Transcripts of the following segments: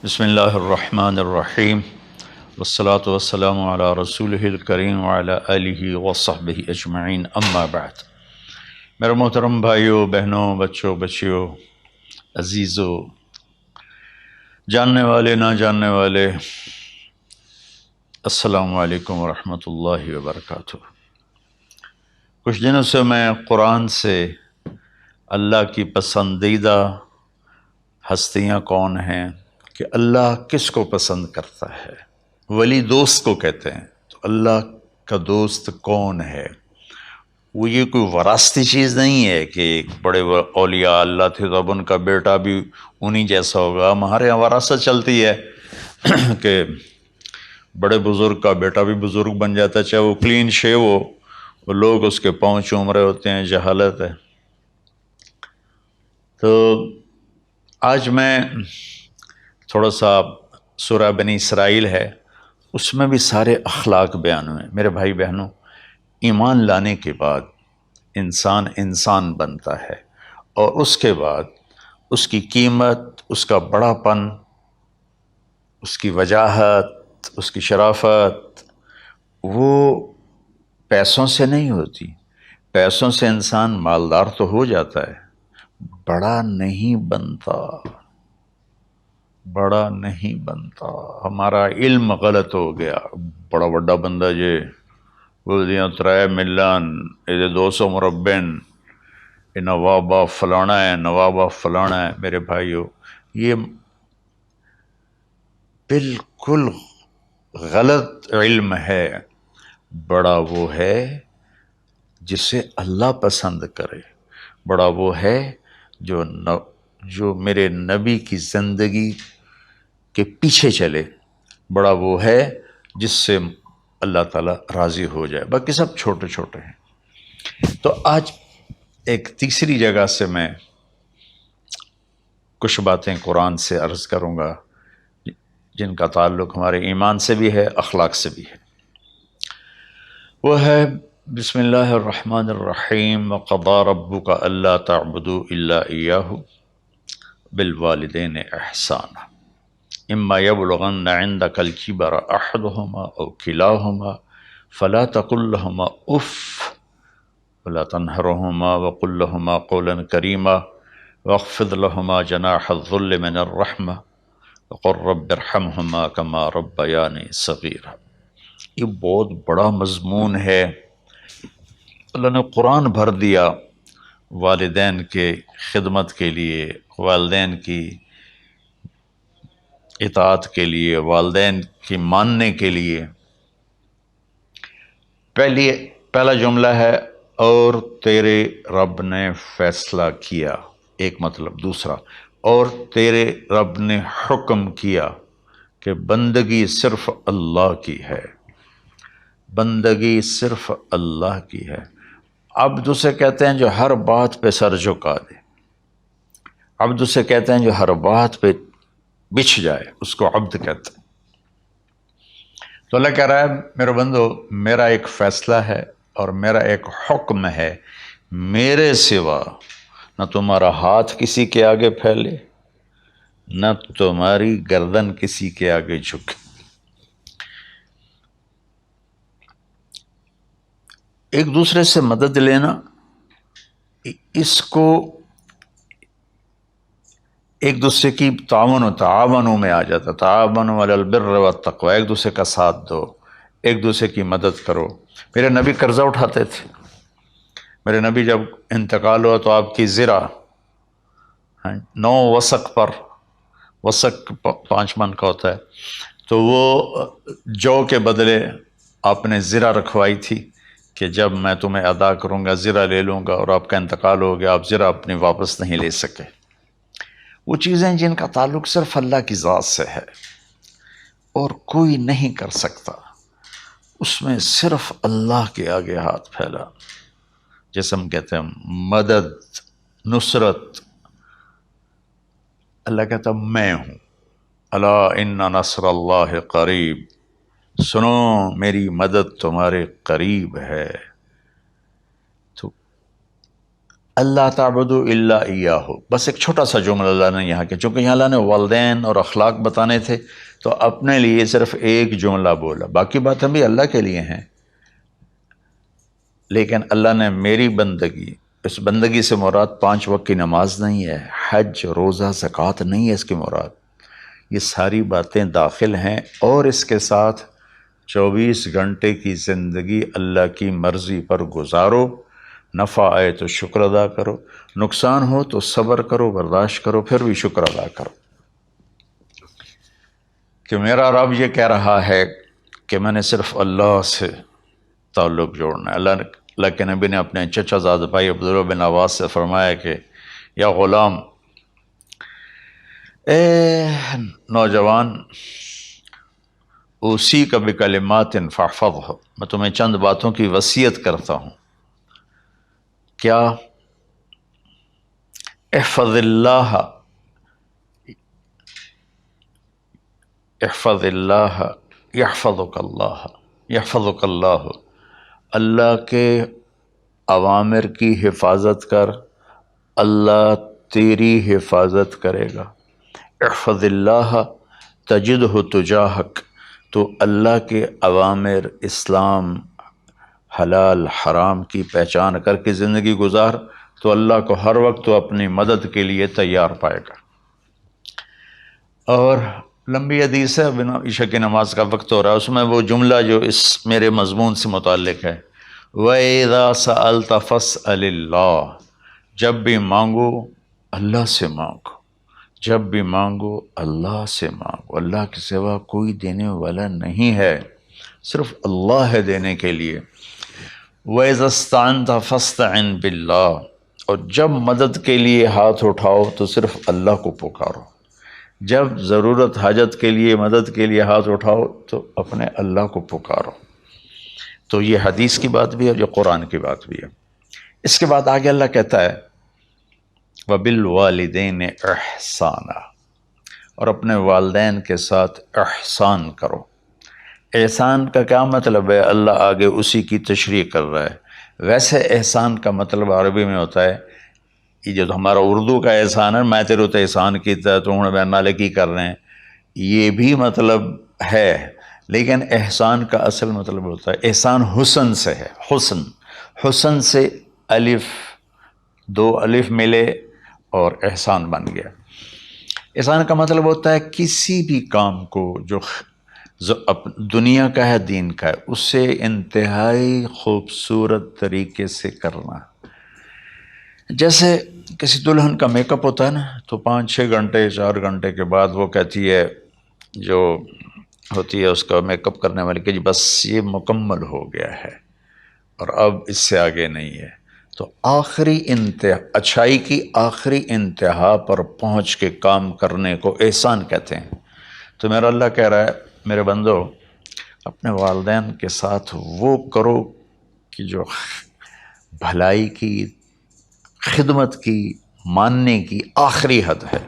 بسم اللہ الرحمن الرحیم والصلاة والسلام علی رسولہ الکریم وعلی آلہ وصحبہ اجمعین اما بعد۔ میرے محترم بھائیوں، بہنوں، بچوں، بچیوں، عزیزوں، جاننے والے، نہ جاننے والے، السلام علیکم ورحمۃ اللہ وبرکاتہ۔ کچھ دنوں سے میں قرآن سے اللہ کی پسندیدہ ہستیاں کون ہیں، کہ اللہ کس کو پسند کرتا ہے، ولی دوست کو کہتے ہیں۔ تو اللہ کا دوست کون ہے؟ وہ یہ کوئی وراثتی چیز نہیں ہے کہ ایک بڑے اولیاء اللہ تھے تو اب ان کا بیٹا بھی انہی جیسا ہوگا۔ ہمارے یہاں وراثت چلتی ہے کہ بڑے بزرگ کا بیٹا بھی بزرگ بن جاتا ہے، چاہے وہ کلین شیو ہو، وہ لوگ اس کے پاؤں چوم رہے ہوتے ہیں، جہالت ہے۔ تو آج میں تھوڑا سا سورہ بنی اسرائیل ہے، اس میں بھی سارے اخلاق بیان ہوئے۔ میرے بھائی بہنوں، ایمان لانے کے بعد انسان بنتا ہے، اور اس کے بعد اس کی قیمت، اس کا بڑا پن، اس کی وجاہت، اس کی شرافت، وہ پیسوں سے نہیں ہوتی۔ پیسوں سے انسان مالدار تو ہو جاتا ہے، بڑا نہیں بنتا، بڑا نہیں بنتا۔ ہمارا علم غلط ہو گیا۔ بڑا بڑا بندہ جے بولدیاں 3 ملن یہ 200 مربع، یہ نوابہ فلانا ہے، نوابہ فلانا ہے۔ میرے بھائیو، یہ بالکل غلط علم ہے۔ بڑا وہ ہے جسے اللہ پسند کرے، بڑا وہ ہے جو میرے نبی کی زندگی کے پیچھے چلے، بڑا وہ ہے جس سے اللہ تعالیٰ راضی ہو جائے، باقی سب چھوٹے چھوٹے ہیں۔ تو آج ایک تیسری جگہ سے میں کچھ باتیں قرآن سے عرض کروں گا جن کا تعلق ہمارے ایمان سے بھی ہے، اخلاق سے بھی ہے۔ وہ ہے بسم اللہ الرحمن الرحیم۔ وَقَضَىٰ رَبُّكَ أَلَّا تَعْبُدُوا إِلَّا إِيَّاهُ بِالْوَالِدَيْنِ إِحْسَانًا إِمَّا يَبْلُغَنَّ عِندَكَ الْكِبَرَ أَحَدُهُمَا أَوْ كِلَاهُمَا فَلَا تَقُل لَّهُمَا أُفٍّ وَلَا تَنْهَرْهُمَا وَقُل لَّهُمَا قَوْلًا كَرِيمًا وَاخْفِضْ لَهُمَا جَنَاحَ الذُّلِّ مِنَ الرَّحْمَةِ وَقُل رَّبِّ ارْحَمْهُمَا كَمَا رَبَّيَانِي صَغِيرًا۔ یہ بہت بڑا مضمون ہے۔ اللہ نے قرآن بھر دیا والدین کے خدمت کے لیے، والدین کی اطاعت کے لیے، والدین کی ماننے کے لیے۔ پہلا جملہ ہے اور تیرے رب نے فیصلہ کیا، ایک مطلب۔ دوسرا، اور تیرے رب نے حکم کیا کہ بندگی صرف اللہ کی ہے، بندگی صرف اللہ کی ہے۔ عبد اسے کہتے ہیں جو ہر بات پہ سر جھکا دے، عبد اسے کہتے ہیں جو ہر بات پہ بچھ جائے، اس کو عبد کہتے ہیں۔ تو اللہ کہہ رہا ہے میرے بندو، میرا ایک فیصلہ ہے اور میرا ایک حکم ہے، میرے سوا نہ تمہارا ہاتھ کسی کے آگے پھیلے، نہ تمہاری گردن کسی کے آگے جھکے۔ ایک دوسرے سے مدد لینا، اس کو ایک دوسرے کی تعاونوں میں آ جاتا۔ تعاونوا علی البر والتقوی، ایک دوسرے کا ساتھ دو، ایک دوسرے کی مدد کرو۔ میرے نبی قرضہ اٹھاتے تھے۔ میرے نبی جب انتقال ہوا تو آپ کی زرہ 9 وسق پر، وسق 5 من کا ہوتا ہے، تو وہ جو کے بدلے آپ نے زرہ رکھوائی تھی کہ جب میں تمہیں ادا کروں گا زرہ لے لوں گا، اور آپ کا انتقال ہو گیا، آپ زرہ اپنی واپس نہیں لے سکے۔ وہ چیزیں جن کا تعلق صرف اللہ کی ذات سے ہے اور کوئی نہیں کر سکتا، اس میں صرف اللہ کے آگے ہاتھ پھیلا، جیسے ہم کہتے ہیں مدد، نصرت۔ اللہ کہتا میں ہوں، الا ان نصر اللہ قریب، سنو میری مدد تمہارے قریب ہے۔ تو اللہ تعبدوا الا ایاہ، بس ایک چھوٹا سا جملہ اللہ نے یہاں کیا، چونکہ یہاں اللہ نے والدین اور اخلاق بتانے تھے تو اپنے لیے صرف ایک جملہ بولا، باقی باتیں بھی اللہ کے لیے ہیں، لیکن اللہ نے میری بندگی، اس بندگی سے مراد 5 وقت کی نماز نہیں ہے، حج، روزہ، زکوٰۃ نہیں ہے اس کی مراد، یہ ساری باتیں داخل ہیں، اور اس کے ساتھ 24 گھنٹے کی زندگی اللہ کی مرضی پر گزارو، نفع آئے تو شکر ادا کرو، نقصان ہو تو صبر کرو، برداشت کرو، پھر بھی شکر ادا کرو، کہ میرا رب یہ کہہ رہا ہے کہ میں نے صرف اللہ سے تعلق جوڑنا ہے۔ اللہ کے نبی نے اپنے چچا زاد بھائی عبداللہ بن عباس سے فرمایا کہ یا غلام، اے نوجوان، اسی کا بکلمات فاحفظہ، میں تمہیں چند باتوں کی وصیت کرتا ہوں، کیا؟ احفظ اللہ، احفظ اللہ یحفظک اللہ، یحفظک اللہ، اللہ کے اوامر کی حفاظت کر، اللہ تیری حفاظت کرے گا۔ احفظ اللہ تجدہ تجاہک، تو اللہ کے اوامر، اسلام، حلال حرام کی پہچان کر کے زندگی گزار تو اللہ کو ہر وقت تو اپنی مدد کے لیے تیار پائے گا۔ اور لمبی حدیث ہے، بنا عشاء کی نماز کا وقت ہو رہا ہے، اس میں وہ جملہ جو اس میرے مضمون سے متعلق ہے، وَإِذَا سَأَلْتَ فَاسْأَلِ اللَّهِ، جب بھی مانگو اللہ سے مانگو، جب بھی مانگو اللہ سے مانگو، اللہ کے سوا کوئی دینے والا نہیں ہے، صرف اللہ ہے دینے کے لیے۔ وَإِذَا اسْتَعَنْتَ فَاسْتَعِنْ بِاللَّهِ، اور جب مدد کے لیے ہاتھ اٹھاؤ تو صرف اللہ کو پکارو، جب ضرورت حاجت کے لیے، مدد کے لیے ہاتھ اٹھاؤ تو اپنے اللہ کو پکارو۔ تو یہ حدیث کی بات بھی ہے، جو قرآن کی بات بھی ہے۔ اس کے بعد آگے اللہ کہتا ہے وَبِالْوَالِدَيْنِ إِحْسَانًا، اور اپنے والدین کے ساتھ احسان کرو۔ احسان کا کیا مطلب ہے؟ اللہ آگے اسی کی تشریح کر رہا ہے۔ ویسے احسان کا مطلب عربی میں ہوتا ہے، یہ جو ہمارا اردو کا احسان ہے، میں تیرے تو احسان کیتا ہے تو ہوں میں نالے کی کر رہے ہیں، یہ بھی مطلب ہے، لیکن احسان کا اصل مطلب ہوتا ہے، احسان حسن سے ہے، حسن، حسن سے الف، 2 الف ملے اور احسان بن گیا۔ احسان کا مطلب ہوتا ہے کسی بھی کام کو جو دنیا کا ہے، دین کا ہے، اسے انتہائی خوبصورت طریقے سے کرنا۔ جیسے کسی دلہن کا میک اپ ہوتا ہے نا، تو 5-6 گھنٹے 4 گھنٹے کے بعد وہ کہتی ہے، جو ہوتی ہے اس کا میک اپ کرنے والی، کہ جی بس یہ مکمل ہو گیا ہے اور اب اس سے آگے نہیں ہے۔ تو آخری انتہا، اچھائی کی آخری انتہا پر پہنچ کے کام کرنے کو احسان کہتے ہیں۔ تو میرا اللہ کہہ رہا ہے میرے بندو، اپنے والدین کے ساتھ وہ کرو کہ جو بھلائی کی، خدمت کی، ماننے کی آخری حد ہے۔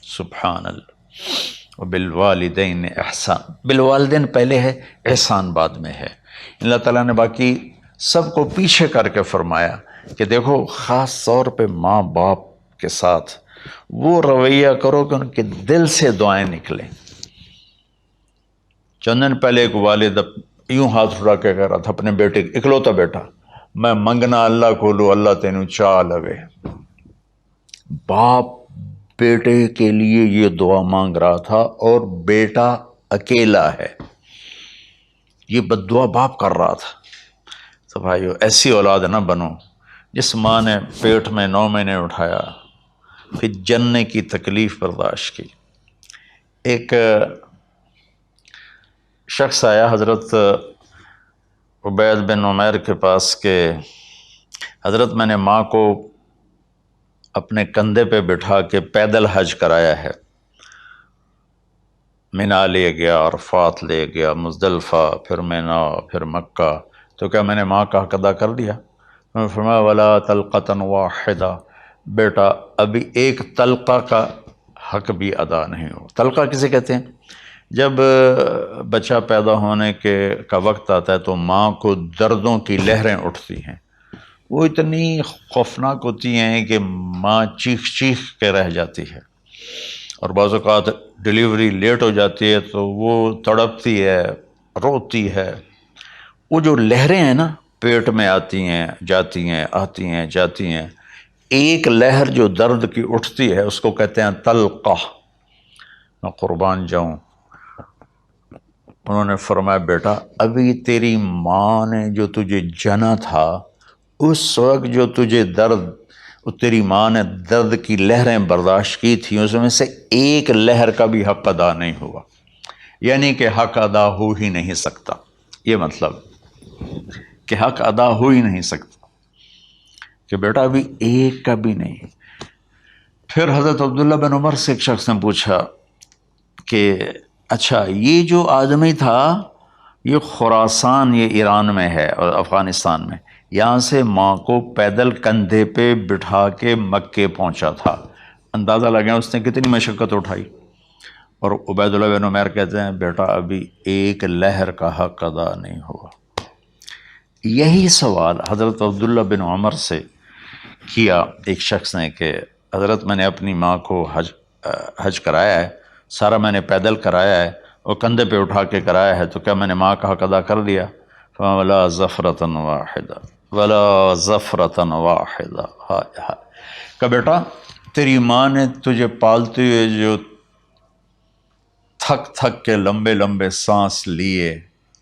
سبحان اللہ۔ وبالوالدین احسان، بالوالدین پہلے ہے، احسان بعد میں ہے۔ اللہ تعالیٰ نے باقی سب کو پیچھے کر کے فرمایا کہ دیکھو خاص طور پہ ماں باپ کے ساتھ وہ رویہ کرو کہ ان کے دل سے دعائیں نکلیں۔ چند دن پہلے ایک والد یوں ہاتھ اٹھا کے کہہ رہا تھا اپنے بیٹے، اکلوتا بیٹا، میں منگنا اللہ کھولو، اللہ تینوں چاہ لگے۔ باپ بیٹے کے لیے یہ دعا مانگ رہا تھا اور بیٹا اکیلا ہے، یہ بد دعا باپ کر رہا تھا۔ تو بھائیو، ایسی اولاد نہ بنو جس ماں نے پیٹ میں 9 مہینے اٹھایا، پھر جننے کی تکلیف برداشت کی۔ ایک شخص آیا حضرت عبید بن عمیر کے پاس کہ حضرت میں نے ماں کو اپنے کندھے پہ بٹھا کے پیدل حج کرایا ہے، مینا لے گیا، عرفات لے گیا، مزدلفہ، پھر مینا، پھر مکہ، تو کیا میں نے ماں کا حق ادا کر دیا؟ میں نے فرمایا ولا تلقۃ واحدہ، بیٹا ابھی ایک تلقہ کا حق بھی ادا نہیں ہو۔ تلقہ کسے کہتے ہیں؟ جب بچہ پیدا ہونے کا وقت آتا ہے تو ماں کو دردوں کی لہریں اٹھتی ہیں، وہ اتنی خوفناک ہوتی ہیں کہ ماں چیخ چیخ کے رہ جاتی ہے، اور بعض اوقات ڈیلیوری لیٹ ہو جاتی ہے تو وہ تڑپتی ہے، روتی ہے۔ وہ جو لہریں ہیں نا پیٹ میں آتی ہیں جاتی ہیں، آتی ہیں جاتی ہیں، ایک لہر جو درد کی اٹھتی ہے اس کو کہتے ہیں طلقہ۔ میں قربان جاؤں، انہوں نے فرمایا بیٹا ابھی تیری ماں نے جو تجھے جنا تھا اس وقت جو تجھے درد، تیری ماں نے درد کی لہریں برداشت کی تھیں، اس میں سے ایک لہر کا بھی حق ادا نہیں ہوا، یعنی کہ حق ادا ہو ہی نہیں سکتا۔ یہ مطلب کہ حق ادا ہو ہی نہیں سکتا، کہ بیٹا ابھی ایک کا بھی نہیں۔ پھر حضرت عبداللہ بن عمر سے ایک شخص نے پوچھا کہ اچھا یہ جو آدمی تھا یہ خراسان، یہ ایران میں ہے اور افغانستان میں، یہاں سے ماں کو پیدل کندھے پہ بٹھا کے مکے پہنچا تھا، اندازہ لگا اس نے کتنی مشقت اٹھائی۔ اور عبید اللہ بن عمیر کہتے ہیں بیٹا ابھی ایک لہر کا حق ادا نہیں ہوا۔ یہی سوال حضرت عبداللہ بن عمر سے کیا ایک شخص نے کہ حضرت میں نے اپنی ماں کو حج کرایا ہے، سارا میں نے پیدل کرایا ہے اور کندھے پہ اٹھا کے کرایا ہے، تو کیا میں نے ماں کا حق ادا کر دیا؟ ولا ظفرتن واحدہ ولا ظفرتن واحدہ۔ ہائے ہائے، کہ بیٹا تیری ماں نے تجھے پالتے ہوئے جو تھک تھک کے لمبے لمبے سانس لیے،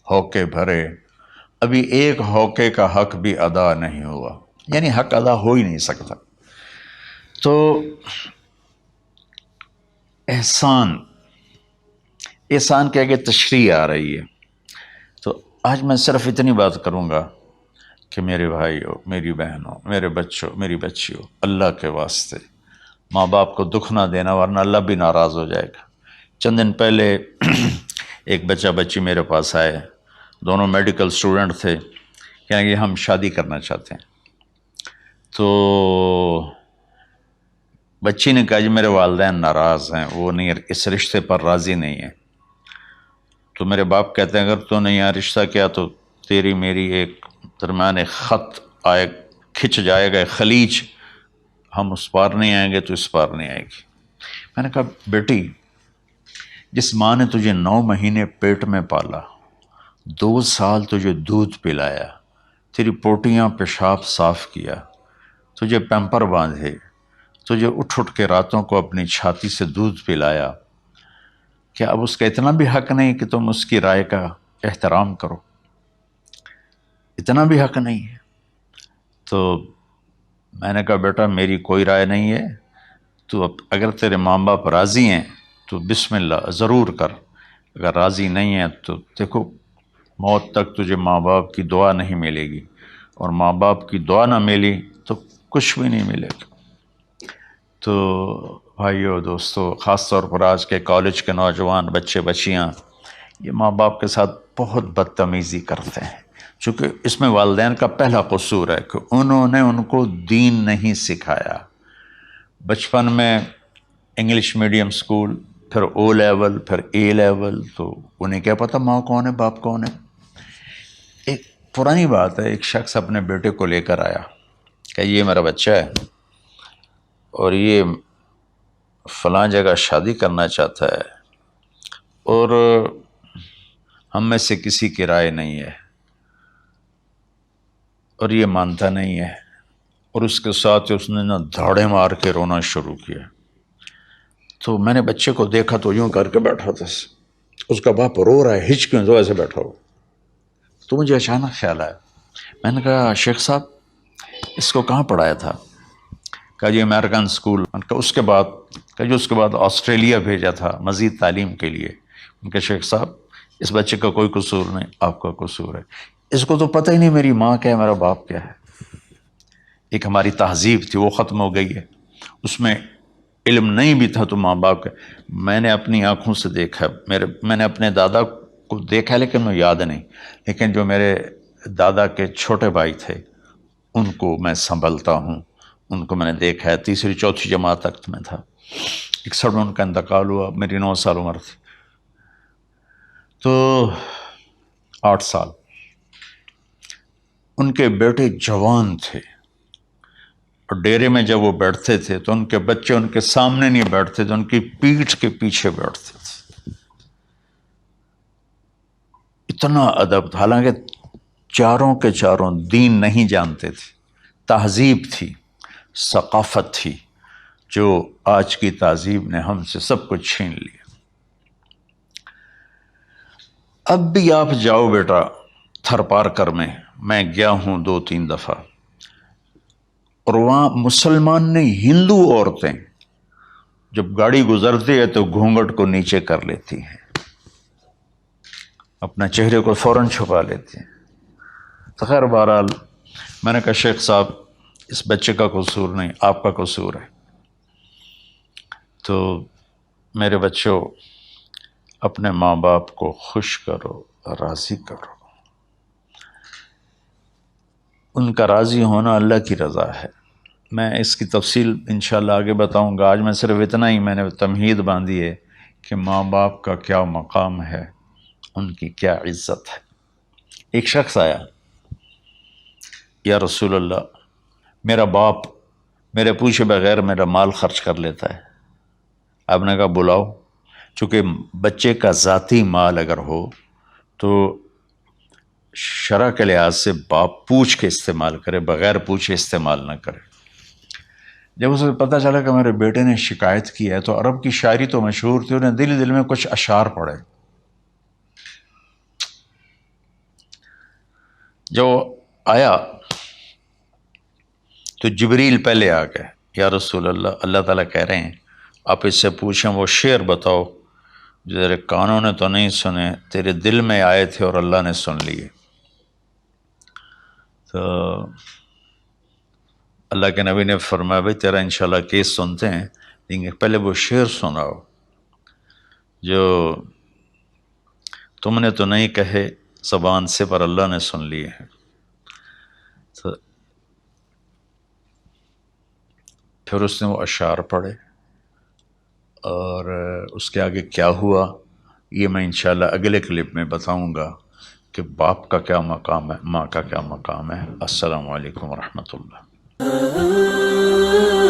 ہوکے بھرے، ابھی ایک ہوکے کا حق بھی ادا نہیں ہوا، یعنی حق ادا ہو ہی نہیں سکتا۔ تو احسان کے آگے تشریح آ رہی ہے۔ تو آج میں صرف اتنی بات کروں گا کہ میرے بھائیوں، میری بہنوں، میرے بچوں، میری بچیوں، اللہ کے واسطے ماں باپ کو دکھ نہ دینا ورنہ اللہ بھی ناراض ہو جائے گا۔ چند دن پہلے ایک بچہ بچی میرے پاس آئے، دونوں میڈیکل سٹوڈنٹ تھے، کہیں کہ ہم شادی کرنا چاہتے ہیں۔ تو بچی نے کہا جی میرے والدین ناراض ہیں، وہ نہیں، اس رشتے پر راضی نہیں ہیں۔ تو میرے باپ کہتے ہیں اگر تو نے یہاں رشتہ کیا تو تیری میری ایک درمیان ایک خط آئے، کھچ جائے گا، خلیج، ہم اس پار نہیں آئیں گے تو اس پار نہیں آئے گی۔ میں نے کہا بیٹی جس ماں نے تجھے 9 مہینے پیٹ میں پالا، 2 سال تجھے دودھ پلایا، تیری پوٹیاں پیشاب صاف کیا، تجھے پیمپر باندھے، تجھے اٹھ اٹھ کے راتوں کو اپنی چھاتی سے دودھ پلایا، کیا اب اس کا اتنا بھی حق نہیں کہ تم اس کی رائے کا احترام کرو؟ اتنا بھی حق نہیں ہے؟ تو میں نے کہا بیٹا میری کوئی رائے نہیں ہے، تو اب اگر تیرے ماں باپ راضی ہیں تو بسم اللہ ضرور کر، اگر راضی نہیں ہیں تو دیکھو موت تک تجھے ماں باپ کی دعا نہیں ملے گی، اور ماں باپ کی دعا نہ ملی تو کچھ بھی نہیں ملے گا۔ تو بھائیو دوستو، خاص طور پر آج کے کالج کے نوجوان بچے بچیاں یہ ماں باپ کے ساتھ بہت بدتمیزی کرتے ہیں، چونکہ اس میں والدین کا پہلا قصور ہے کہ انہوں نے ان کو دین نہیں سکھایا۔ بچپن میں انگلش میڈیم سکول، پھر او لیول، پھر اے لیول، تو انہیں کیا پتہ ماں کون ہے باپ کون ہے۔ ایک پرانی بات ہے، ایک شخص اپنے بیٹے کو لے کر آیا کہ یہ میرا بچہ ہے اور یہ فلاں جگہ شادی کرنا چاہتا ہے اور ہم میں سے کسی کی رائے نہیں ہے اور یہ مانتا نہیں ہے، اور اس کے ساتھ اس نے نا دھاڑے مار کے رونا شروع کیا۔ تو میں نے بچے کو دیکھا تو یوں کر کے بیٹھا تھا، اس کا باپ رو رہا ہے، ہچ کیوں تو ایسے بیٹھا ہو۔ تو مجھے اچانک خیال آیا، میں نے کہا شیخ صاحب اس کو کہاں پڑھایا تھا؟ کہا جی امریکن اسکول۔ میں نے کہا اس کے بعد؟ کہا جی اس کے بعد آسٹریلیا بھیجا تھا مزید تعلیم کے لیے۔ میں نے کہا شیخ صاحب اس بچے کا کوئی قصور نہیں، آپ کا قصور ہے، اس کو تو پتہ ہی نہیں میری ماں کیا ہے میرا باپ کیا ہے۔ ایک ہماری تہذیب تھی وہ ختم ہو گئی ہے، اس میں علم نہیں بھی تھا تو ماں باپ کا۔ میں نے اپنی آنکھوں سے دیکھا، میں نے اپنے دادا کو دیکھا لیکن مجھے یاد نہیں، لیکن جو میرے دادا کے چھوٹے بھائی تھے ان کو میں سنبھلتا ہوں، ان کو میں نے دیکھا ہے، 3ری 4تھی جماعت تک میں تھا، 61 میں ان کا انتقال ہوا، میری 9 سال عمر تھی۔ تو 8 سال ان کے بیٹے جوان تھے، اور ڈیرے میں جب وہ بیٹھتے تھے تو ان کے بچے ان کے سامنے نہیں بیٹھتے تھے، ان کی پیٹھ کے پیچھے بیٹھتے تھے۔ اتنا ادب تھا، حالانکہ چاروں کے چاروں دین نہیں جانتے تھے، تہذیب تھی، ثقافت تھی، جو آج کی تہذیب نے ہم سے سب کچھ چھین لیا۔ اب بھی آپ جاؤ بیٹا تھر پارکر میں گیا ہوں 2-3 دفعہ، اور وہاں مسلمان نہیں، ہندو عورتیں جب گاڑی گزرتی ہے تو گھونگھٹ کو نیچے کر لیتی ہیں، اپنا چہرے کو فوراً چھپا لیتی ہیں۔ تو خیر بہرحال میں نے کہا شیخ صاحب اس بچے کا قصور نہیں، آپ کا قصور ہے، تو میرے بچوں اپنے ماں باپ کو خوش کرو، راضی کرو، ان کا راضی ہونا اللہ کی رضا ہے۔ میں اس کی تفصیل انشاءاللہ آگے بتاؤں گا، آج میں صرف اتنا ہی میں نے تمہید باندھی ہے کہ ماں باپ کا کیا مقام ہے، ان کی کیا عزت ہے۔ ایک شخص آیا، یا رسول اللہ میرا باپ میرے پوچھے بغیر میرا مال خرچ کر لیتا ہے۔ آپ نے کہا بلاؤ، چونکہ بچے کا ذاتی مال اگر ہو تو شرع کے لحاظ سے باپ پوچھ کے استعمال کرے، بغیر پوچھے استعمال نہ کرے۔ جب اسے پتہ چلا کہ میرے بیٹے نے شکایت کی ہے تو عرب کی شاعری تو مشہور تھی، انہیں دل دل میں کچھ اشعار پڑھے۔ جو آیا تو جبریل پہلے آ گئے، یا رسول اللہ اللہ تعالیٰ کہہ رہے ہیں آپ اس سے پوچھیں وہ شعر بتاؤ جو تیرے کانوں نے تو نہیں سنے، تیرے دل میں آئے تھے اور اللہ نے سن لیے۔ تو اللہ کے نبی نے فرمایا بھائی تیرا انشاءاللہ کیس سنتے ہیں، لیکن پہلے وہ شعر سناؤ جو تم نے تو نہیں کہے زبان سے پر اللہ نے سن لیے ہیں۔ تو پھر اس نے وہ اشعار پڑھے، اور اس کے آگے کیا ہوا یہ میں انشاءاللہ اگلے کلپ میں بتاؤں گا کہ باپ کا کیا مقام ہے، ماں کا کیا مقام ہے۔ السلام علیکم ورحمۃ اللہ۔